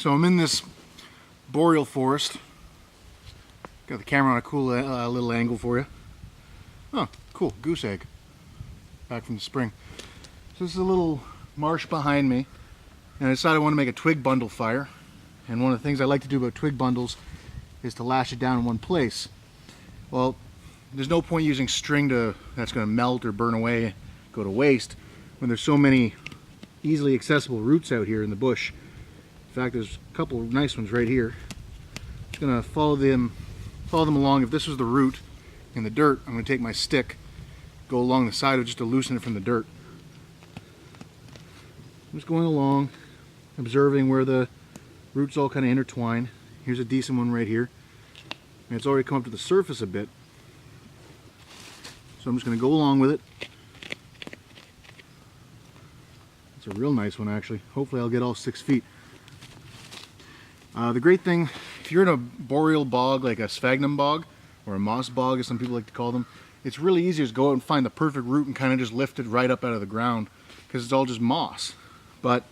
So I'm in this boreal forest. Got the camera on a cool little angle for you. Oh, cool, goose egg. Back from the spring. So this is a little marsh behind me, and I decided I want to make a twig bundle fire. And one of the things I like to do about twig bundles is to lash it down in one place. Well, there's no point using string that's going to melt or burn away, go to waste, when there's so many easily accessible roots out here in the bush. In fact, there's a couple of nice ones right here. Just going to follow them along. If this was the root in the dirt, I'm going to take my stick, go along the side of it just to loosen it from the dirt. I'm just going along, observing where the roots all kind of intertwine. Here's a decent one right here. And it's already come up to the surface a bit. So I'm just going to go along with it. It's a real nice one, actually. Hopefully I'll get all 6 feet. The great thing, if you're in a boreal bog like a sphagnum bog, or a moss bog as some people like to call them, it's really easy to go out and find the perfect root and kind of just lift it right up out of the ground, because it's all just moss. But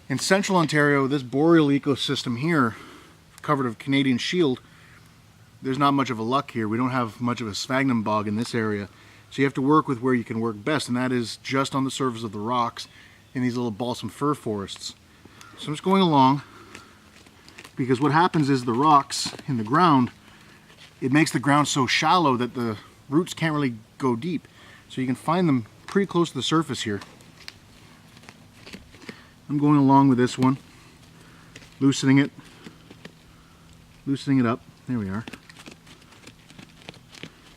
in central Ontario, this boreal ecosystem here, covered with Canadian shield, there's not much of a luck here. We don't have much of a sphagnum bog in this area. So you have to work with where you can work best, and that is just on the surface of the rocks in these little balsam fir forests. So I'm just going along, because what happens is the rocks in the ground, it makes the ground so shallow that the roots can't really go deep. So you can find them pretty close to the surface here. I'm going along with this one, loosening it up. There we are.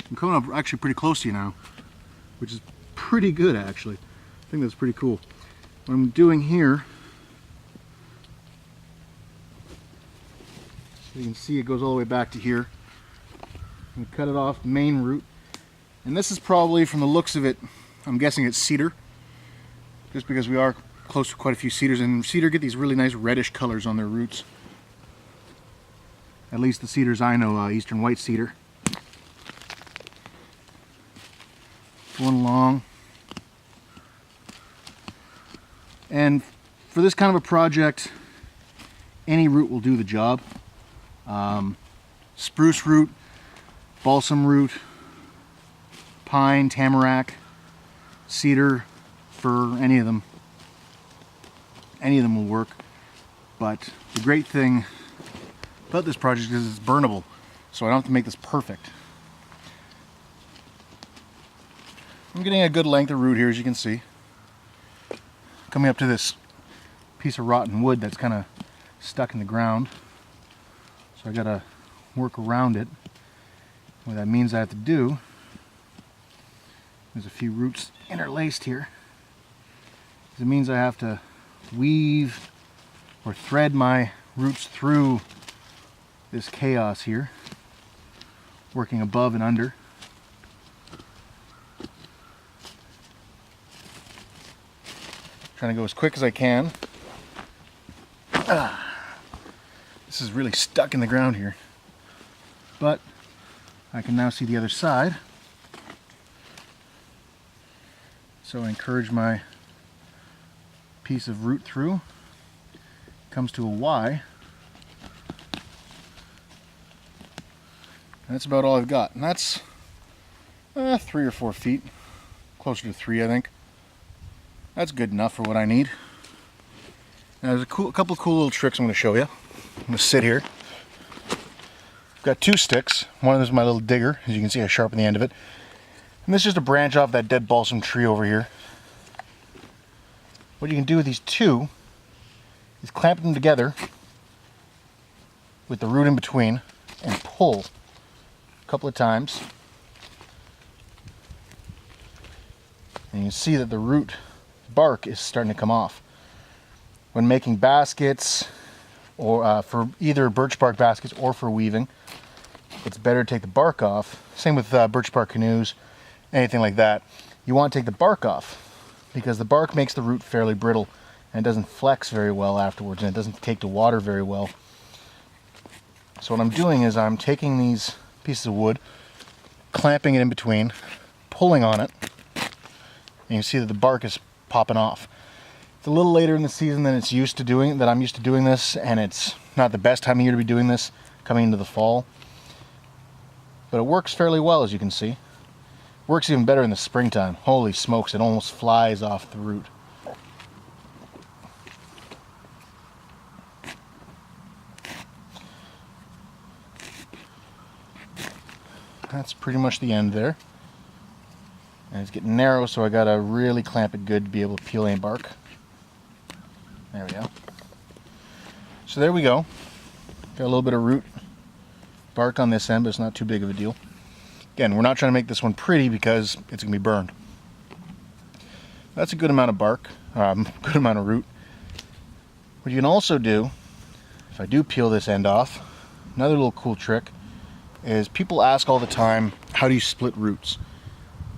I'm coming up actually pretty close to you now, which is pretty good actually. I think that's pretty cool. What I'm doing here, so you can see it goes all the way back to here. I'm gonna cut it off, the main root. And this is probably, from the looks of it, I'm guessing it's cedar, just because we are close to quite a few cedars, and cedar get these really nice reddish colors on their roots. At least the cedars I know, eastern white cedar. Going along. And for this kind of a project, any root will do the job. Spruce root, balsam root, pine, tamarack, cedar, fir, any of them will work. But the great thing about this project is it's burnable, so I don't have to make this perfect. I'm getting a good length of root here, as you can see. Coming up to this piece of rotten wood that's kind of stuck in the ground. So I gotta work around it. What that means I have to do, there's a few roots interlaced here. It means I have to weave or thread my roots through this chaos here, working above and under. Trying to go as quick as I can. This is really stuck in the ground here, but I can now see the other side. So I encourage my piece of root through, comes to a Y. And that's about all I've got, and that's 3 or 4 feet, closer to 3 I think. That's good enough for what I need. Now there's a couple of cool little tricks I'm going to show you. I'm going to sit here. I've got 2 sticks. One of them is my little digger. As you can see, I sharpened the end of it. And this is just a branch off that dead balsam tree over here. What you can do with these 2 is clamp them together with the root in between and pull a couple of times. And you can see that the root bark is starting to come off. When making baskets, or for either birch bark baskets or for weaving, it's better to take the bark off. Same with birch bark canoes, anything like that. You want to take the bark off because the bark makes the root fairly brittle and it doesn't flex very well afterwards, and it doesn't take to water very well. So what I'm doing is I'm taking these pieces of wood, clamping it in between, pulling on it, and you see that the bark is popping off. It's a little later in the season than I'm used to doing this, and it's not the best time of year to be doing this coming into the fall. But it works fairly well, as you can see. Works even better in the springtime. Holy smokes, it almost flies off the root. That's pretty much the end there. And it's getting narrow, so I gotta really clamp it good to be able to peel any bark. There we go. So there we go. Got a little bit of root bark on this end, but it's not too big of a deal. Again, we're not trying to make this one pretty because it's going to be burned. That's a good amount of bark, good amount of root. What you can also do, if I do peel this end off, another little cool trick is people ask all the time, how do you split roots?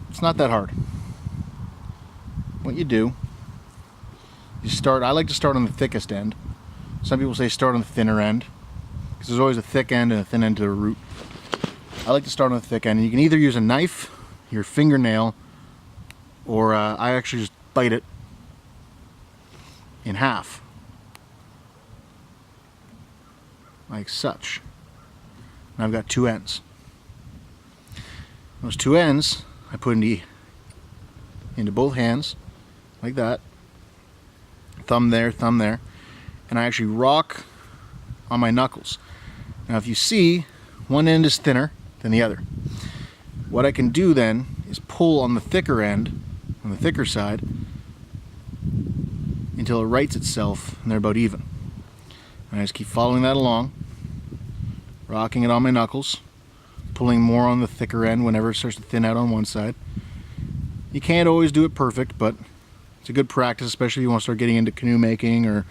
It's not that hard. What you do, I like to start on the thickest end. Some people say start on the thinner end, because there's always a thick end and a thin end to the root. I like to start on the thick end, and you can either use a knife, your fingernail, or I actually just bite it in half, like such. And I've got two ends. Those two ends I put into both hands, like that. Thumb there, and I actually rock on my knuckles. Now if you see, one end is thinner than the other. What I can do then is pull on the thicker end, on the thicker side, until it rights itself and they're about even. And I just keep following that along, rocking it on my knuckles, pulling more on the thicker end whenever it starts to thin out on one side. You can't always do it perfect, but it's a good practice, especially if you want to start getting into canoe making or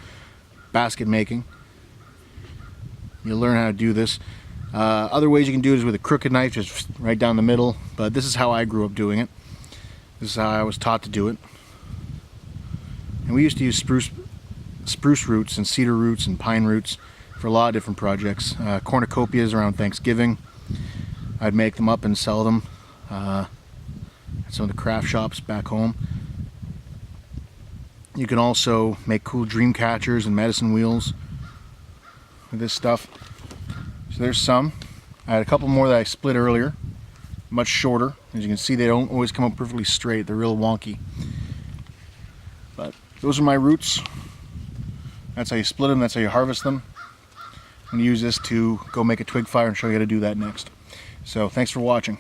basket making. You'll learn how to do this. Other ways you can do it is with a crooked knife, just right down the middle, but this is how I grew up doing it. This is how I was taught to do it. And we used to use spruce roots and cedar roots and pine roots for a lot of different projects. Cornucopias around Thanksgiving. I'd make them up and sell them at some of the craft shops back home. You can also make cool dream catchers and medicine wheels with this stuff. So there's some. I had a couple more that I split earlier, much shorter. As you can see, they don't always come up perfectly straight. They're real wonky. But those are my roots. That's how you split them. That's how you harvest them. I'm going to use this to go make a twig fire and show you how to do that next. So thanks for watching.